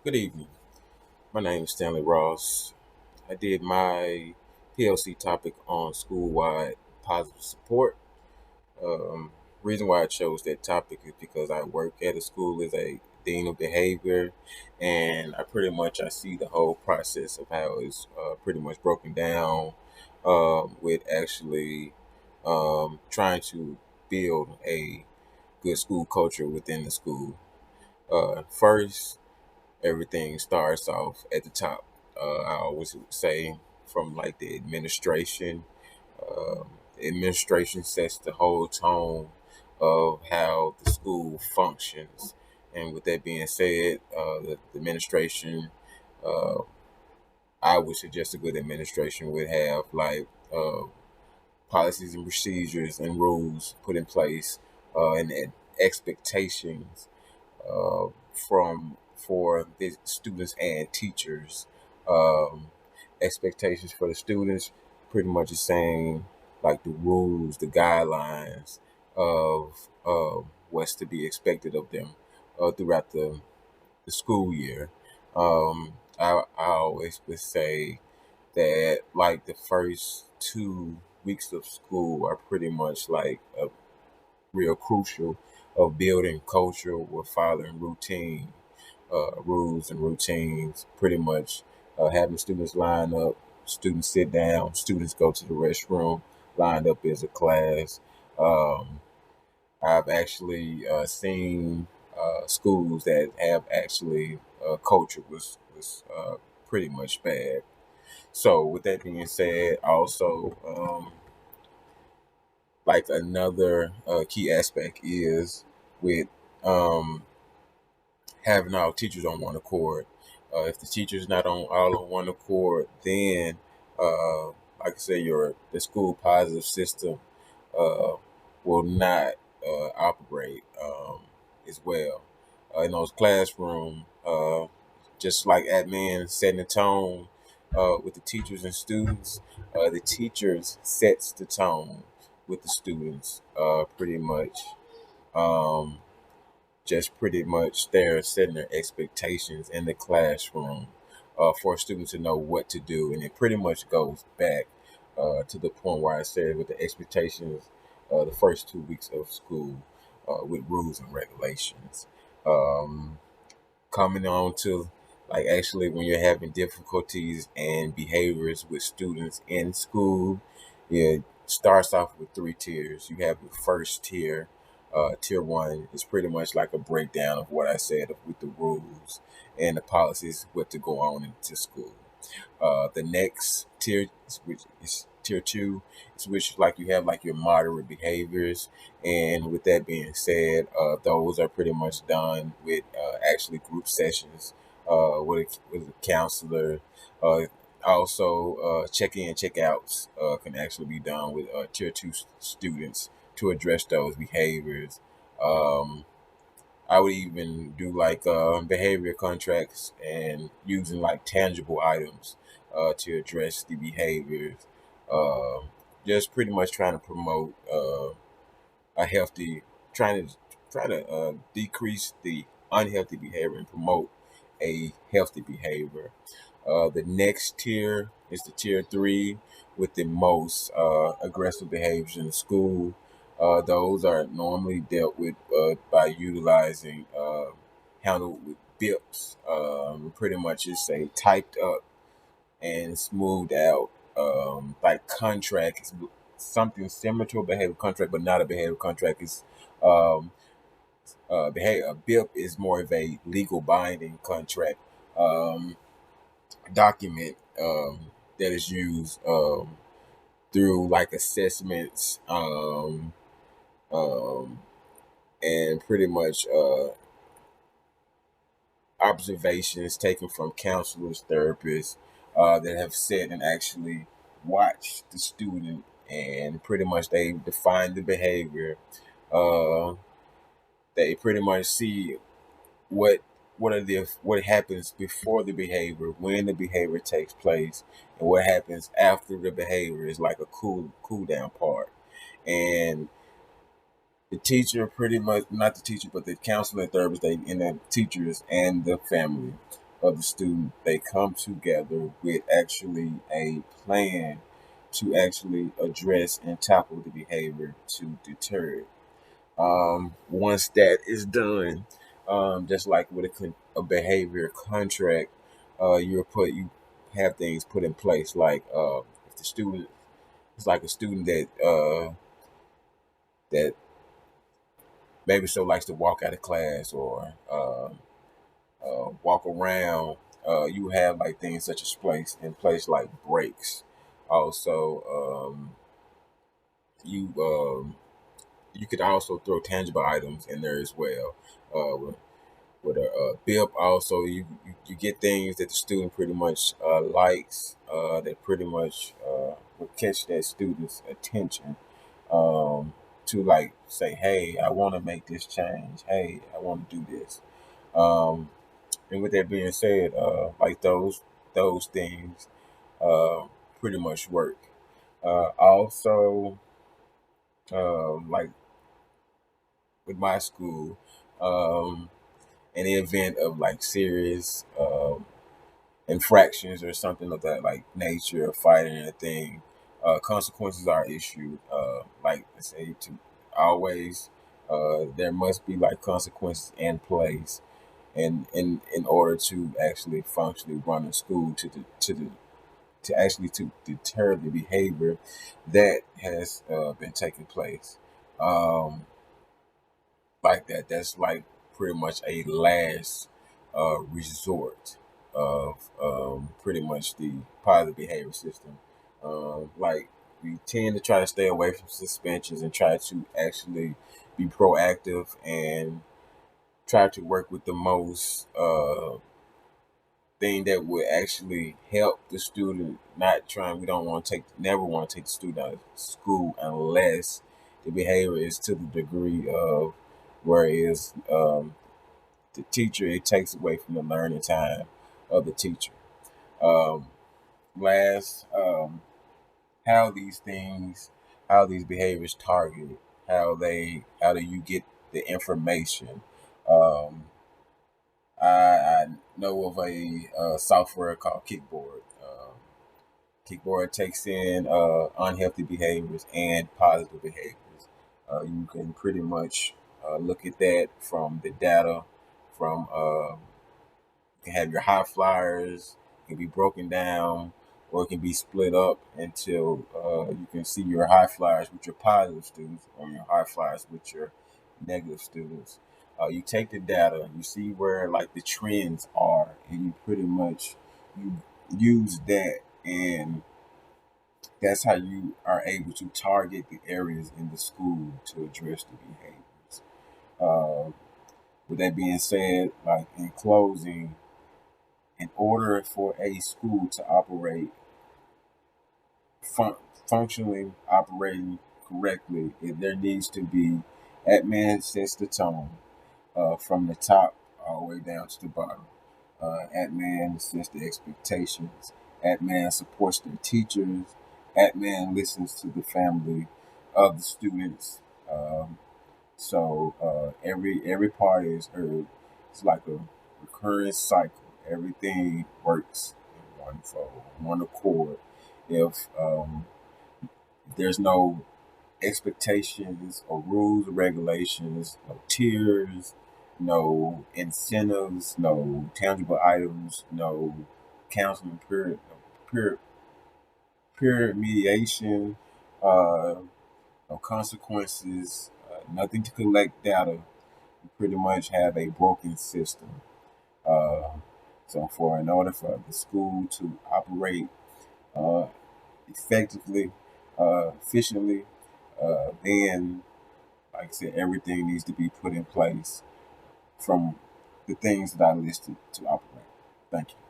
Good evening. My name is Stanley Ross. I did my PLC topic on school-wide positive support. Um, Reason why I chose that topic is because I work at a school as a dean of behavior, and I see the whole process of how it's pretty much broken down with actually trying to build a good school culture within the school. First, everything starts off at the top. I always would say from like the administration. The administration sets the whole tone of how the school functions. And with that being said, the administration, uh, I would suggest a good administration would have like policies and procedures and rules put in place and expectations from for the students and teachers. Um, Expectations for the students pretty much the same, like the rules, the guidelines of what's to be expected of them throughout the school year. I always would say that like the first 2 weeks of school are pretty much like a real crucial of building culture with following rules and routines. Pretty much having students line up, students sit down, students go to the restroom, lined up as a class. Um, I've actually seen schools that have actually culture was pretty much bad. So with that being said, also like another key aspect is with um, having our teachers on one accord. If the teachers not on all on one accord, then like I said, your the school positive system uh, will not operate as well. In those classroom, just like admin setting the tone with the teachers and students, the teachers sets the tone with the students pretty much. Um, just pretty much they're setting their expectations in the classroom for a student to know what to do. And it pretty much goes back to the point where I said with the expectations the first 2 weeks of school with rules and regulations. Um, Coming on to like actually when you're having difficulties and behaviors with students in school, it starts off with 3 tiers. You have the first tier. Tier one is pretty much like a breakdown of what I said with the rules and the policies, what to go on into school. The next tier, which is tier two, is which like you have like your moderate behaviors, and with that being said, those are pretty much done with actually group sessions with a counselor. Uh, Also, check in, check outs can actually be done with tier two students to address those behaviors. Um, I would even do like behavior contracts and using like tangible items to address the behaviors. Uh, just pretty much trying to promote a healthy, trying to decrease the unhealthy behavior and promote a healthy behavior. The next tier is the tier three with the most aggressive behaviors in the school. Those are normally dealt with by utilizing handled with BIPs. Pretty much it's a typed up and smoothed out like contract. It's something similar to a behavior contract, but not a behavior contract. It's um, behavior. A BIP is more of a legal binding contract. Document that is used through like assessments um, and pretty much observations taken from counselors, therapists that have sat and actually watched the student and pretty much they define the behavior. Uh, they pretty much see what what happens before the behavior, when the behavior takes place, and what happens after the behavior is like a cool down part. And the teacher pretty much not the teacher, but the counselor and therapist, they and the teachers and the family of the student, they come together with actually a plan to actually address and tackle the behavior to deter it. Once that is done, just like with a behavior contract, you have things put in place. Like if the student it's like a student that maybe so likes to walk out of class or walk around. You have like things such as place like breaks. Also, you you could also throw tangible items in there as well. With a bib, also you get things that the student pretty much likes, that pretty much will catch that student's attention, to like say, hey, I want to make this change. Hey, I want to do this. Um, and with that being said, like those things pretty much work. Also, like with my school, in the event of like serious infractions or something of that like nature, of fighting a thing, consequences are issued. Like I say, to always, there must be like consequences in place, and in order to actually functionally run a school to actually to deter the behavior that has been taking place. Um, like that. That's like pretty much a last resort of pretty much the positive behavior system. Like we tend to try to stay away from suspensions and try to actually be proactive and try to work with the most thing that would actually help the student. Not trying, we don't want to never want to take the student out of school unless the behavior is to the degree of whereas the teacher, it takes away from the learning time of the teacher. Um, last, how these things, how these behaviors target, how do you get the information? Um, I know of a software called Kickboard. Kickboard takes in unhealthy behaviors and positive behaviors. You can pretty much look at that from the data. From you can have your high flyers, it can be broken down, or it can be split up until you can see your high flyers with your positive students or your high flyers with your negative students. You take the data, you see where like the trends are, and you pretty much you use that, and that's how you are able to target the areas in the school to address the behaviors. Uh, with that being said, like in closing, in order for a school to operate fun- functionally operating correctly, there needs to be admin sets the tone from the top all the way down to the bottom. Admin sets the expectations. Admin supports their teachers. Admin listens to the family of the students. Every party is heard. It's like a recurring cycle. Everything works in one fold, one accord. If there's no expectations or rules or regulations, no tiers, no incentives, no tangible items, no counseling period, no peer mediation, uh, no consequences, nothing to collect data. You pretty much have a broken system. Uh, in order for the school to operate uh, effectively, efficiently, then, like I said, everything needs to be put in place from the things that I listed to operate. Thank you.